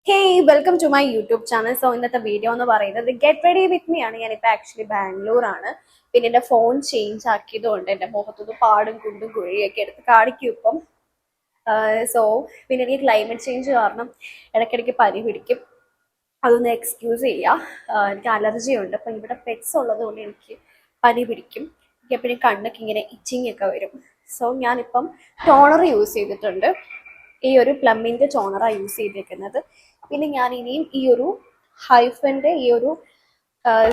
Hey welcome to my YouTube channel. So ഇന്നത്തെ video എന്ന് പറയുന്നത് ഗെറ്റ് റെഡി വിത്ത് മീ ആണ്. ഞാനിപ്പോൾ ആക്ച്വലി ബാംഗ്ലൂർ ആണ്. പിന്നെ എൻ്റെ ഫോൺ ചേഞ്ച് ആക്കിയതുകൊണ്ട് എൻ്റെ മുഖത്തൊന്ന് പാടും കുണ്ടും കുഴിയൊക്കെ എടുത്ത് കാണിക്കും ഇപ്പം. സോ പിന്നെ എനിക്ക് ക്ലൈമറ്റ് ചേഞ്ച് കാരണം ഇടയ്ക്കിടയ്ക്ക് പനി പിടിക്കും. അതൊന്ന് എക്സ്ക്യൂസ് ചെയ്യുക. എനിക്ക് അലർജി ഉണ്ട്. അപ്പം ഇവിടെ പെറ്റ്സ് ഉള്ളത് കൊണ്ട് എനിക്ക് പനി പിടിക്കും. എനിക്ക് എപ്പോഴും കണ്ണൊക്കെ ഇങ്ങനെ ഇച്ചിങ് ഒക്കെ വരും. സോ ഞാനിപ്പം ടോണർ യൂസ് ചെയ്തിട്ടുണ്ട്. ഈ ഒരു പ്ലമ്മിൻ്റെ ടോണറാണ് യൂസ് ചെയ്തിരിക്കുന്നത്. പിന്നെ ഞാൻ ഇനിയും ഈ ഒരു ഹൈഫൻ്റെ ഈ ഒരു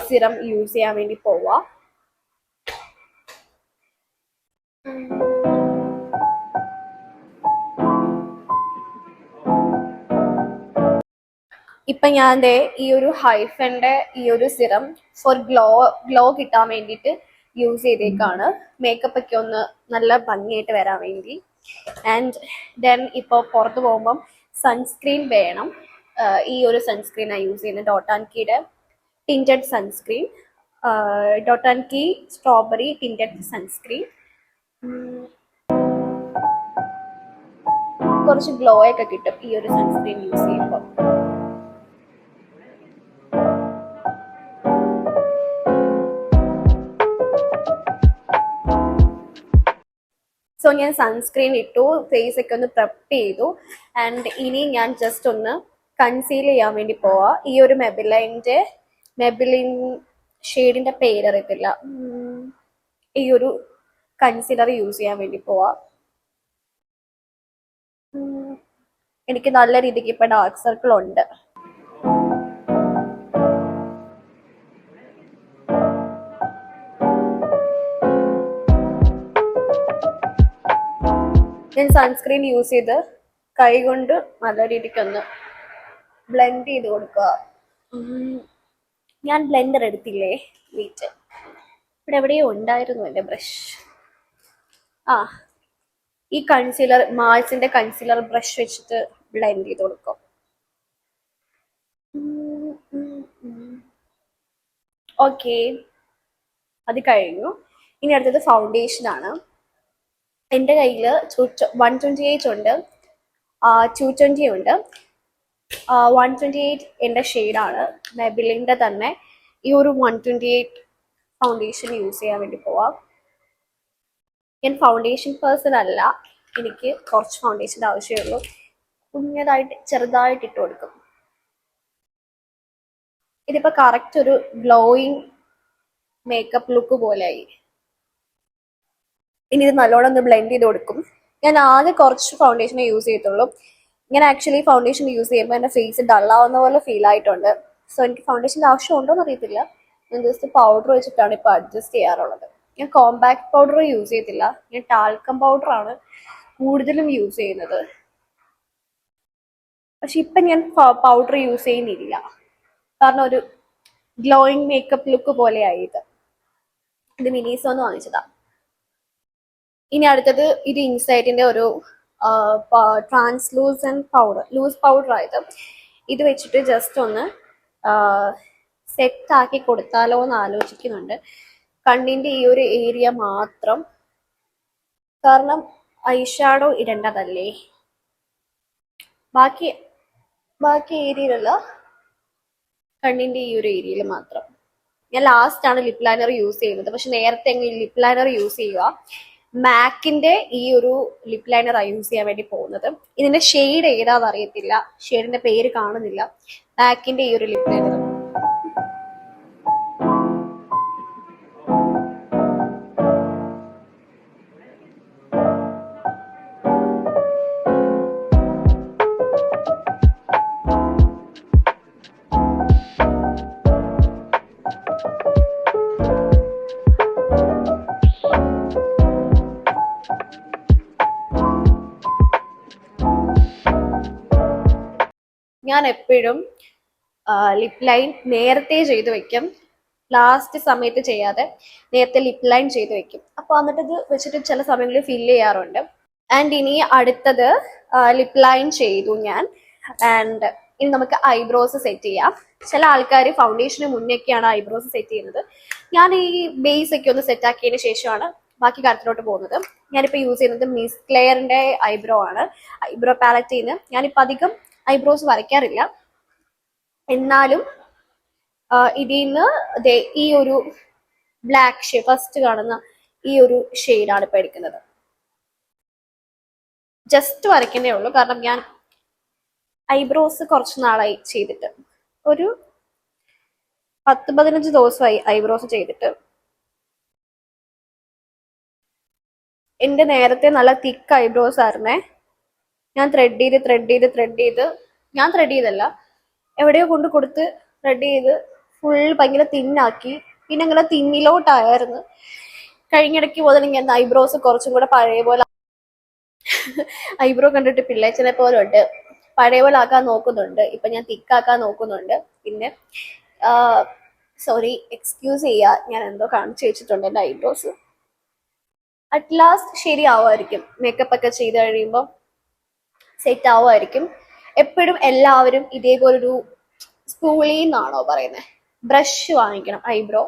സിറം യൂസ് ചെയ്യാൻ വേണ്ടി പോവാം. ഇപ്പൊ ഞാൻ ഈ ഒരു ഹൈഫന്റെ ഈ ഒരു സിറം ഫോർ ഗ്ലോ കിട്ടാൻ വേണ്ടിയിട്ട് യൂസ് ചെയ്തേക്കാണ്. മേക്കപ്പ് ഒക്കെ ഒന്ന് നല്ല ഭംഗിയായിട്ട് വരാൻ വേണ്ടി. ആൻഡ് ദെൻ ഇപ്പോൾ പുറത്ത് പോകുമ്പം സൺസ്ക്രീൻ വേണം. ഈ ഒരു സൺസ്ക്രീനാണ് യൂസ് ചെയ്യുന്നത്, ഡോട്ട് ആൻഡ് കീയുടെ tinted sunscreen. Dot and key strawberry tinted sunscreen. കുറച്ച് ഗ്ലോ ഒക്കെ കിട്ടും ഈ ഒരു സൺസ്ക്രീൻ യൂസ് ചെയ്യുമ്പോൾ. സോ ഞാൻ സൺസ്ക്രീൻ ഇട്ടു, ഫേസ് ഒക്കെ ഒന്ന് പ്രെപ്പ് ചെയ്തു. ആൻഡ് ഇനി ഞാൻ ജസ്റ്റ് ഒന്ന് കൺസീൽ ചെയ്യാൻ വേണ്ടി പോവാ. ഈ ഒരു മെബിലിൻ ഷെയ്ഡിന്റെ പേരറിയത്തില്ല, ഈ ഒരു കൺസീലർ യൂസ് ചെയ്യാൻ വേണ്ടി പോവാ. എനിക്ക് നല്ല രീതിക്ക് ഇപ്പൊ ഡാർക്ക് സർക്കിൾ ഉണ്ട്. ഞാൻ സൺസ്ക്രീൻ യൂസ് ചെയ്ത് കൈ കൊണ്ട് നല്ല രീതിക്ക് ഒന്ന് ബ്ലെൻഡ് ചെയ്ത് കൊടുക്കുക. ഞാൻ ബ്ലെൻഡർ എടുത്തില്ലേ, വീറ്റ് ഇവിടെ എവിടെയോ ഉണ്ടായിരുന്നു എൻ്റെ ബ്രഷ്. ഈ കൺസീലർ, മാൾസിന്റെ കൺസീലർ ബ്രഷ് വെച്ചിട്ട് ബ്ലെൻഡ് ചെയ്ത് കൊടുക്കും. ഓക്കെ, അത് കഴിഞ്ഞു. ഇനി അടുത്തത് ഫൗണ്ടേഷൻ ആണ്. എൻ്റെ കയ്യിൽ 128 ഉണ്ട്, 220 ഉണ്ട്. 128 എൻ്റെ ഷെയ്ഡാണ്. മെബിലിൻ്റെ തന്നെ ഈ ഒരു 128 ഫൗണ്ടേഷൻ യൂസ് ചെയ്യാൻ വേണ്ടി പോവാം. ഞാൻ ഫൗണ്ടേഷൻ പേഴ്സൺ അല്ല, എനിക്ക് കുറച്ച് ഫൗണ്ടേഷൻ്റെ ആവശ്യമുള്ളൂ. കുഞ്ഞതായിട്ട് ചെറുതായിട്ട് ഇട്ട് കൊടുക്കും. ഇതിപ്പോൾ കറക്റ്റ് ഒരു ഗ്ലോയിങ് മേക്കപ്പ് ലുക്ക് പോലെയായി. ഇനി ഇത് നല്ലോണം ഒന്ന് ബ്ലെൻഡ് ചെയ്ത് കൊടുക്കും. ഞാൻ ആകെ കുറച്ച് ഫൗണ്ടേഷനെ യൂസ് ചെയ്യത്തുള്ളൂ. ഞാൻ ആക്ച്വലി ഫൗണ്ടേഷൻ യൂസ് ചെയ്യുമ്പോൾ എൻ്റെ ഫേസ് ഡള്ളാവുന്ന പോലെ ഫീൽ ആയിട്ടുണ്ട്. സോ എനിക്ക് ഫൗണ്ടേഷൻ്റെ ആവശ്യം ഉണ്ടോ എന്ന് അറിയത്തില്ല. ഞാൻ ജസ്റ്റ് പൗഡർ വെച്ചിട്ടാണ് ഇപ്പോൾ അഡ്ജസ്റ്റ് ചെയ്യാറുള്ളത്. ഞാൻ കോമ്പാക്ട് പൗഡർ യൂസ് ചെയ്തില്ല, ഞാൻ ടാൽക്കം പൗഡറാണ് കൂടുതലും യൂസ് ചെയ്യുന്നത്. പക്ഷെ ഇപ്പം ഞാൻ പൗഡർ യൂസ് ചെയ്യുന്നില്ല, കാരണം ഒരു ഗ്ലോയിങ് മേക്കപ്പ് ലുക്ക് പോലെയായി ഇത് മിനീസോന്ന് വാങ്ങിച്ചതാ. ഇനി അടുത്തത് ഇത് ഇൻസൈറ്റിന്റെ ഒരു ട്രാൻസ്ലൂസൻറ്റ് പൗഡർ, ലൂസ് പൗഡർ ആയത്. ഇത് വെച്ചിട്ട് ജസ്റ്റ് ഒന്ന് സെറ്റ് ആക്കി കൊടുത്താലോ എന്ന് ആലോചിക്കുന്നുണ്ട്. കണ്ണിന്റെ ഈ ഒരു ഏരിയ മാത്രം, കാരണം ഐഷാഡോ ഇടേണ്ടതല്ലേ. ബാക്കി ഏരിയയിലല്ല, കണ്ണിന്റെ ഈ ഒരു ഏരിയയിൽ മാത്രം. ഞാൻ ലാസ്റ്റ് ആണ് ലിപ് ലൈനർ യൂസ് ചെയ്യുന്നത്. പക്ഷെ നേരത്തെ എങ്ങനെ ലിപ് ലൈനർ യൂസ് ചെയ്യുക, മാക്കിന്റെ ഈ ഒരു ലിപ് ലൈനർ ആണ് യൂസ് ചെയ്യാൻ വേണ്ടി പോകുന്നത്. ഇതിന്റെ ഷെയ്ഡ് ഏതാന്ന് അറിയത്തില്ല, ഷെയ്ഡിന്റെ പേര് കാണുന്നില്ല. മാക്കിന്റെ ഈ ഒരു ലിപ് ലൈനർ. ഞാൻ എപ്പോഴും ലിപ് ലൈൻ നേരത്തെ ചെയ്ത് വെക്കും, ലാസ്റ്റ് സമയത്ത് ചെയ്യാതെ നേരത്തെ ലിപ് ലൈൻ ചെയ്ത് വെക്കും. അപ്പോൾ എന്നിട്ട് ഇത് വെച്ചിട്ട് ചില സമയങ്ങളിൽ ഫില്ല് ചെയ്യാറുണ്ട്. ആൻഡ് ഇനി അടുത്തത് ലിപ് ലൈൻ ചെയ്തു ഞാൻ. ആൻഡ് ഇനി നമുക്ക് ഐബ്രോസ് സെറ്റ് ചെയ്യാം. ചില ആൾക്കാർ ഫൗണ്ടേഷന് മുന്നേയൊക്കെയാണ് ഐബ്രോസ് സെറ്റ് ചെയ്യുന്നത്. ഞാൻ ഈ ബേസ് ഒക്കെ ഒന്ന് സെറ്റ് ആക്കിയതിന് ശേഷമാണ് ബാക്കി കാര്യത്തിലോട്ട് പോകുന്നത്. ഞാനിപ്പോൾ യൂസ് ചെയ്യുന്നത് മിസ് ക്ലെയറിന്റെ ഐബ്രോ ആണ്. ഐബ്രോ പാലറ്റിൽ നിന്ന് ഞാനിപ്പോൾ അധികം ഐബ്രോസ് വരയ്ക്കാറില്ല. എന്നാലും ഇതിൽ നിന്ന് ഈ ഒരു ബ്ലാക്ക് ഷെയ്ഡ് ഫസ്റ്റ് കാണുന്ന ഈ ഒരു ഷെയ്ഡാണ് ഇപ്പൊ എടുക്കുന്നത്. ജസ്റ്റ് വരയ്ക്കുന്നേ ഉള്ളൂ, കാരണം ഞാൻ ഐബ്രോസ് കുറച്ച് നാളായി ചെയ്തിട്ട്, ഒരു 10-15 ദിവസമായി ഐബ്രോസ് ചെയ്തിട്ട്. എന്റെ നേരത്തെ നല്ല തിക്ക് ഐബ്രോസ് ആയിരുന്നേ. ഞാൻ ത്രെഡ് ചെയ്ത് ഞാൻ ത്രെഡ് ചെയ്തല്ല, എവിടെയോ കൊണ്ട് കൊടുത്ത് ത്രെഡ് ചെയ്ത് ഫുൾ ഭയങ്കര തിന്നാക്കി. പിന്നെ അങ്ങനെ തിന്നിലോട്ടായിരുന്നു. കഴിഞ്ഞിടയ്ക്ക് മുതൽ ഞാൻ ഐബ്രോസ് കുറച്ചും കൂടെ പഴയ പോലെ ഐബ്രോ കണ്ടിട്ട് പിള്ളേച്ചനെ പോലെ ഉണ്ട്, പഴയ പോലെ ആക്കാൻ നോക്കുന്നുണ്ട്. ഇപ്പൊ ഞാൻ തിക്കാക്കാൻ നോക്കുന്നുണ്ട്. പിന്നെ സോറി, എക്സ്ക്യൂസ് ചെയ്യാ, ഞാൻ എന്തോ കാണിച്ചു വെച്ചിട്ടുണ്ട് എന്റെ ഐബ്രോസ്. അറ്റ് ലാസ്റ്റ് ശരിയാവുമായിരിക്കും, മേക്കപ്പ് ഒക്കെ ചെയ്ത് കഴിയുമ്പോൾ സെറ്റ് ആവുമായിരിക്കും. എപ്പോഴും എല്ലാവരും ഇതേപോലൊരു സ്കൂളിൽ നിന്നാണോ പറയുന്നത്, ബ്രഷ് വാങ്ങിക്കണം ഐബ്രോ.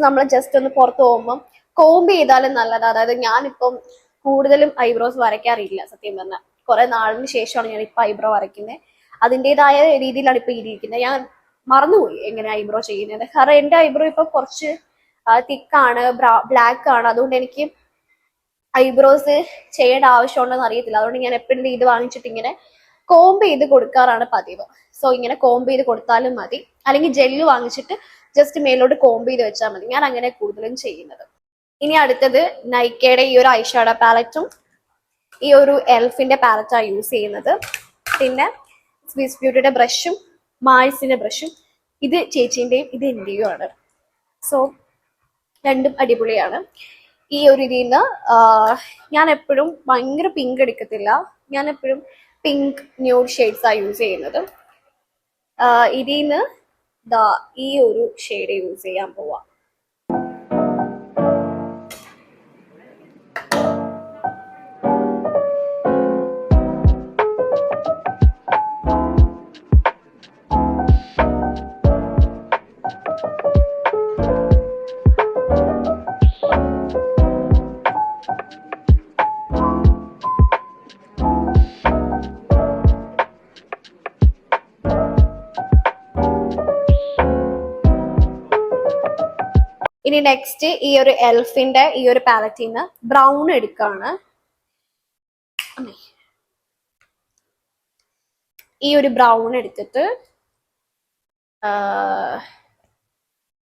നമ്മൾ ജസ്റ്റ് ഒന്ന് പുറത്ത് പോകുമ്പോൾ കോംബ് ചെയ്താലും നല്ലത്. അതായത് ഞാനിപ്പം കൂടുതലും ഐബ്രോസ് വരയ്ക്കാറില്ല സത്യം പറഞ്ഞാൽ. കുറെ നാളിന് ശേഷമാണ് ഞാൻ ഇപ്പൊ ഐബ്രോ വരയ്ക്കുന്നത്. അതിൻ്റെതായ രീതിയിലാണ് ഇപ്പൊ ഇരിക്കുന്നത്. ഞാൻ മറന്നുപോയി എങ്ങനെ ഐബ്രോ ചെയ്യുന്നത്. കാരണം എന്റെ ഐബ്രോ ഇപ്പൊ കുറച്ച് തിക്കാണ്, ബ്ലാക്ക് ആണ്. അതുകൊണ്ട് എനിക്ക് ഐബ്രോസ് ചെയ്യേണ്ട ആവശ്യമുണ്ടെന്ന് അറിയത്തില്ല. അതുകൊണ്ട് ഞാൻ എപ്പോഴും ഇത് വാങ്ങിച്ചിട്ട് ഇങ്ങനെ കോംബ് ചെയ്ത് കൊടുക്കാറാണ് പതിവ്. സോ ഇങ്ങനെ കോംബ് ചെയ്ത് കൊടുത്താലും മതി, അല്ലെങ്കിൽ ജെല്ല് വാങ്ങിച്ചിട്ട് ജസ്റ്റ് മേലോട്ട് കോംബ് ചെയ്ത് വെച്ചാൽ മതി. ഞാൻ അങ്ങനെ കൂടുതലും ചെയ്യുന്നത്. ഇനി അടുത്തത് നൈക്കയുടെ ഈ ഒരു ഐഷാഡോ പാലറ്റും ഈ ഒരു എൽഫിന്റെ പാലറ്റാണ് യൂസ് ചെയ്യുന്നത്. പിന്നെ സ്വിസ് ബ്യൂട്ടിയുടെ ബ്രഷും മാഴ്സിന്റെ ബ്രഷും. ഇത് ചേച്ചീന്റെയും ഇത് എന്റെയും ആണ്. സോ രണ്ടും അടിപൊളിയാണ്. ഈ ഒരു ഇതിൽ നിന്ന് ഞാൻ എപ്പോഴും ഭയങ്കര പിങ്ക് എടുക്കത്തില്ല. ഞാൻ എപ്പോഴും പിങ്ക് ന്യൂഡ് ഷെയ്ഡ്സ് ആണ് യൂസ് ചെയ്യുന്നത്. ഇതിൽ നിന്ന് ഈ ഒരു ഷെയ്ഡ് യൂസ് ചെയ്യാൻ പോവാം. ഇനി നെക്സ്റ്റ് ഈ ഒരു എൽഫിന്റെ ഈ ഒരു പാലറ്റിൽ നിന്ന് ബ്രൗൺ എടുക്കാണ്. ഈ ഒരു ബ്രൗൺ എടുത്തിട്ട്,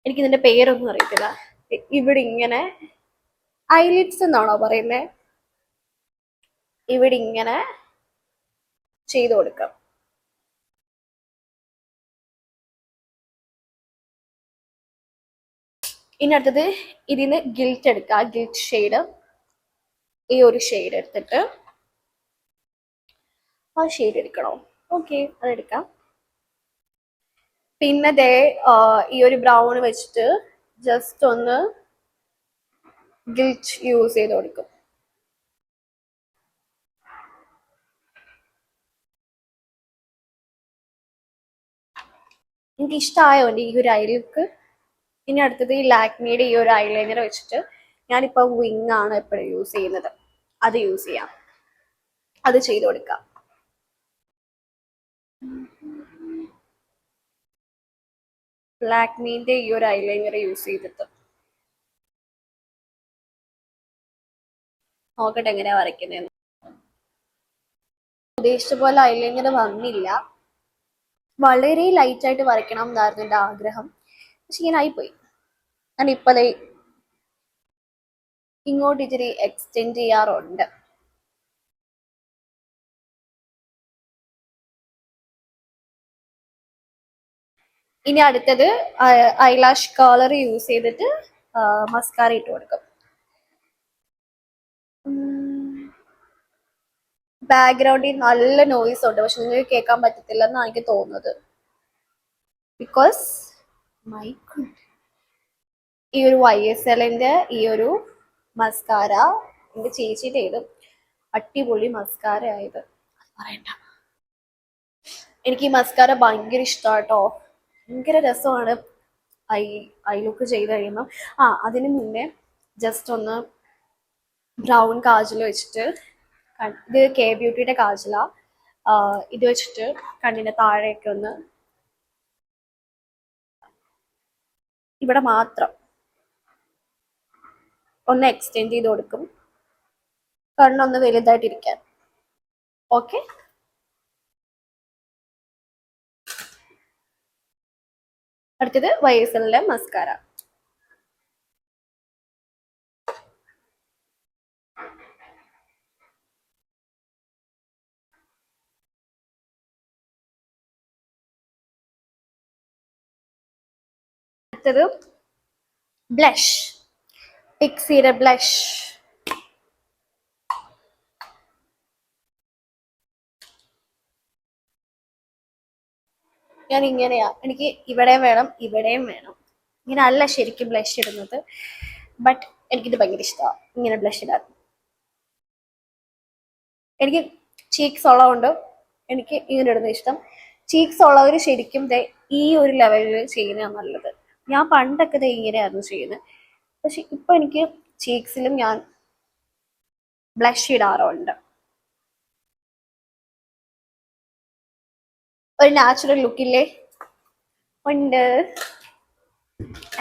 എനിക്കിതിന്റെ പേരൊന്നും അറിയത്തില്ല, ഇവിടെ ഇങ്ങനെ ഐലിഡ്സ് എന്നാണോ പറയുന്നത്, ഇവിടെ ഇങ്ങനെ ചെയ്ത് കൊടുക്കാം. ഇനി അടുത്തത് ഇതിന് ഗിൽറ്റ് എടുക്കുക. ഗിൽറ്റ് ഷെയ്ഡ്, ഈ ഒരു ഷെയ്ഡ് എടുത്തിട്ട്, ആ ഷെയ്ഡ് എടുക്കണോ? ഓക്കെ, അതെടുക്കാം. പിന്നെ ഈ ഒരു ബ്രൗൺ വെച്ചിട്ട് ജസ്റ്റ് ഒന്ന് ഗിൽറ്റ് യൂസ് ചെയ്ത് കൊടുക്കും. എനിക്ക് ഇഷ്ടമായോ എൻ്റെ ഈ ഒരു ഐ ലുക്ക്? ഇനി അടുത്തത് ഈ ലാക്മിയുടെ ഈ ഒരു ഐലൈനർ വെച്ചിട്ട്, ഞാനിപ്പോ വിങ് ആണ് എപ്പോഴും യൂസ് ചെയ്യുന്നത്, അത് യൂസ് ചെയ്യാം, അത് ചെയ്ത് കൊടുക്കാം. ലാക്മിന്റെ ഈ ഒരു ഐലൈനർ യൂസ് ചെയ്തിട്ട് നോക്കട്ടെ എങ്ങനെയാ വരയ്ക്കുന്നതെന്ന്. ഉദ്ദേശിച്ച പോലെ ഐലൈനർ വന്നില്ല. വളരെ ലൈറ്റ് ആയിട്ട് വരയ്ക്കണം എന്നായിരുന്നു എൻ്റെ ആഗ്രഹം, പക്ഷെ ഇങ്ങനെ ആയിപ്പോയി. ഞാൻ ഇപ്പതേ ഇങ്ങോട്ട് ഇച്ചിരി എക്സ്റ്റെൻഡ് ചെയ്യാറുണ്ട്. ഇനി അടുത്തത് ഐലാഷ് കളർ യൂസ് ചെയ്തിട്ട് മസ്കാര ഇട്ട് കൊടുക്കും. ബാക്ക്ഗ്രൗണ്ടിൽ നല്ല നോയിസ് ഉണ്ട്, പക്ഷെ നിങ്ങൾക്ക് കേൾക്കാൻ പറ്റത്തില്ല എന്നാണ് എനിക്ക് തോന്നുന്നത്. ബിക്കോസ് ഈ ഒരു YSLന്റെ ഈ ഒരു മസ്കാര എന്റെ ചേച്ചിയുടെ ഇത് അടിപൊളി മസ്കാര ആയത് പറയണ്ട. എനിക്ക് ഈ മസ്കാര ഭയങ്കര ഇഷ്ടമാട്ടോ, ഭയങ്കര രസമാണ് ഐ ലുക്ക് ചെയ്ത് കഴിയുമ്പോൾ. അതിന് മുന്നേ ജസ്റ്റ് ഒന്ന് ബ്രൗൺ കാജൽ വെച്ചിട്ട്, ഇത് കെ ബ്യൂട്ടിയുടെ കാജല, ഇത് വെച്ചിട്ട് കണ്ണിന്റെ താഴെയൊക്കെ ഒന്ന് ഇവിടെ മാത്രം ഒന്ന് എക്സ്റ്റെൻഡ് ചെയ്ത് കൊടുക്കും, കണ്ണൊന്ന് വലുതായിട്ടിരിക്കാൻ. ഓക്കെ, അടുത്തത് YSLന്റെ മസ്കാര. അടുത്തത് ബ്ലഷ്, പിക്സിയുടെ ബ്ലഷ്. ഞാൻ ഇങ്ങനെയാ, എനിക്ക് ഇവിടെയും വേണം ഇവിടെയും വേണം. ഇങ്ങനെ അല്ല ശരിക്കും ബ്ലഷ് ഇടുന്നത്, ബട്ട് എനിക്കിത് ഭയങ്കര ഇഷ്ടമാണ് ഇങ്ങനെ ബ്ലഷ് ഇടാൻ. എനിക്ക് ചീക്സ് ഉള്ളതുകൊണ്ട് എനിക്ക് ഇങ്ങനെ ഇടുന്നത് ഇഷ്ടം. ചീക്സ് ഉള്ളവർ ശരിക്കും ഈ ഒരു ലെവലിൽ ചെയ്യുന്നതാണ് നല്ലത്. ഞാൻ പണ്ടൊക്കെ ഇങ്ങനെയായിരുന്നു ചെയ്യുന്നത്, പക്ഷെ ഇപ്പൊ എനിക്ക് ചീക്സിലും ഞാൻ ബ്ലഷ് ഇടാറുണ്ട്. ഒരു നാച്ചുറൽ ലുക്കില്ലേ ഉണ്ട്.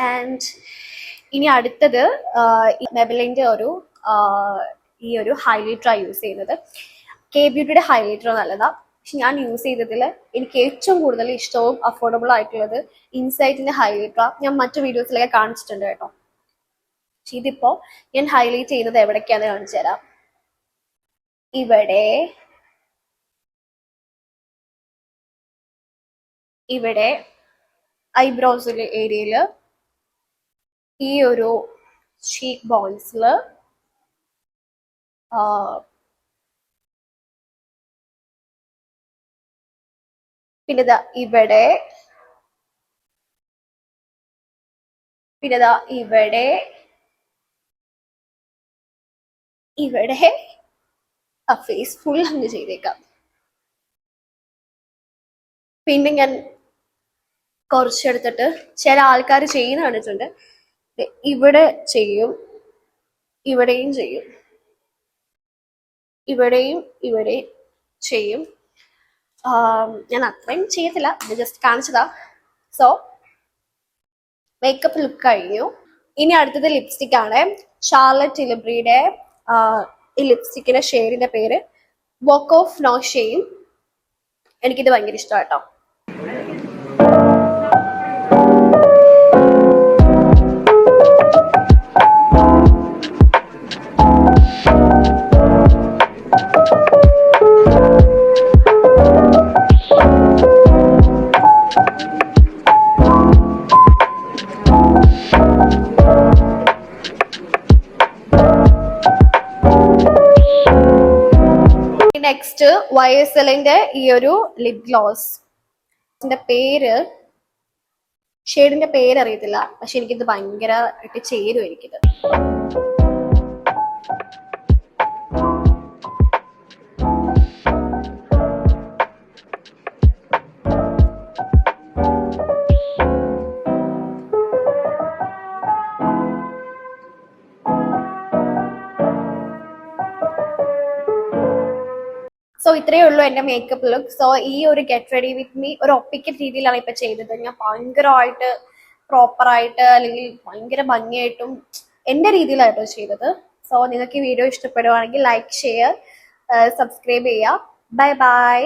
ആൻഡ് ഇനി അടുത്തത് മെബലിന്റെ ഈ ഒരു ഹൈലൈറ്ററാണ് യൂസ് ചെയ്യുന്നത്. K-Beautyയുടെ ഹൈലൈറ്റർ നല്ലതാ, പക്ഷെ ഞാൻ യൂസ് ചെയ്തതിൽ എനിക്ക് ഏറ്റവും കൂടുതൽ ഇഷ്ടവും അഫോർഡബിൾ ആയിട്ടുള്ളത് ഇൻസൈറ്റിന്റെ ഹൈലൈറ്റർ. ഞാൻ മറ്റു വീഡിയോസിലൊക്കെ കാണിച്ചിട്ടുണ്ട് കേട്ടോ. പക്ഷെ ഇതിപ്പോ ഞാൻ ഹൈലൈറ്റ് ചെയ്യുന്നത് എവിടേക്കാന്ന് കാണിച്ചു തരാം. ഇവിടെ ഐബ്രോസിലെ ഏരിയയില്, ഈ ഒരു ചീക്ക് ബോൺസില്, പിന്നെ ഇവിടെ, ഇവിടെ ഫേസ് ഫുൾ അങ്ങ് ചെയ്തേക്കാം. പിന്നെ ഞാൻ കുറച്ചെടുത്തിട്ട് ചില ആൾക്കാർ ചെയ്യുന്ന കണ്ടിട്ടുണ്ട്, ഇവിടെ ചെയ്യും, ഇവിടെയും ചെയ്യും, ഇവിടെയും ചെയ്യും. ഞാൻ അത്രയും ചെയ്യത്തില്ല, ജസ്റ്റ് കാണിച്ചതാ. സോ മേക്കപ്പ് ലുക്ക് കഴിഞ്ഞു. ഇനി അടുത്തത് ലിപ്സ്റ്റിക് ആണ്. ഷാർലറ്റ് ടിലിബ്രിയുടെ ഈ ലിപ്സ്റ്റിക്കിന്റെ ഷെയ്ഡിന്റെ പേര് വോക്ക് ഓഫ് നോ ഷെയിം. എനിക്കിത് ഭയങ്കര ഇഷ്ടമാണ് കേട്ടോ. നെക്സ്റ്റ് YSLന്റെ ഈ ഒരു ലിപ് ഗ്ലോസ്. ഷെയ്ഡിന്റെ പേര് അറിയത്തില്ല, പക്ഷെ എനിക്കിത് ഭയങ്കരമായിട്ട് ചേരും എനിക്കിത്. സോ ഇത്രയേ ഉള്ളൂ എൻ്റെ മേക്കപ്പ് ലുക്ക്. സോ ഈ ഒരു ഗെറ്റ് റെഡി വിത്ത് മീ ഒരു ഒപ്പിക്കൽ രീതിയിലാണ് ഇപ്പൊ ചെയ്തത്. ഞാൻ ഭയങ്കരമായിട്ട് പ്രോപ്പറായിട്ട് അല്ലെങ്കിൽ ഭയങ്കര ഭംഗിയായിട്ടും എൻ്റെ രീതിയിലായിട്ടോ ചെയ്തത്. സോ നിങ്ങൾക്ക് ഈ വീഡിയോ ഇഷ്ടപ്പെടുവാണെങ്കിൽ ലൈക്ക്, ഷെയർ, സബ്സ്ക്രൈബ് ചെയ്യുക. Bye bye.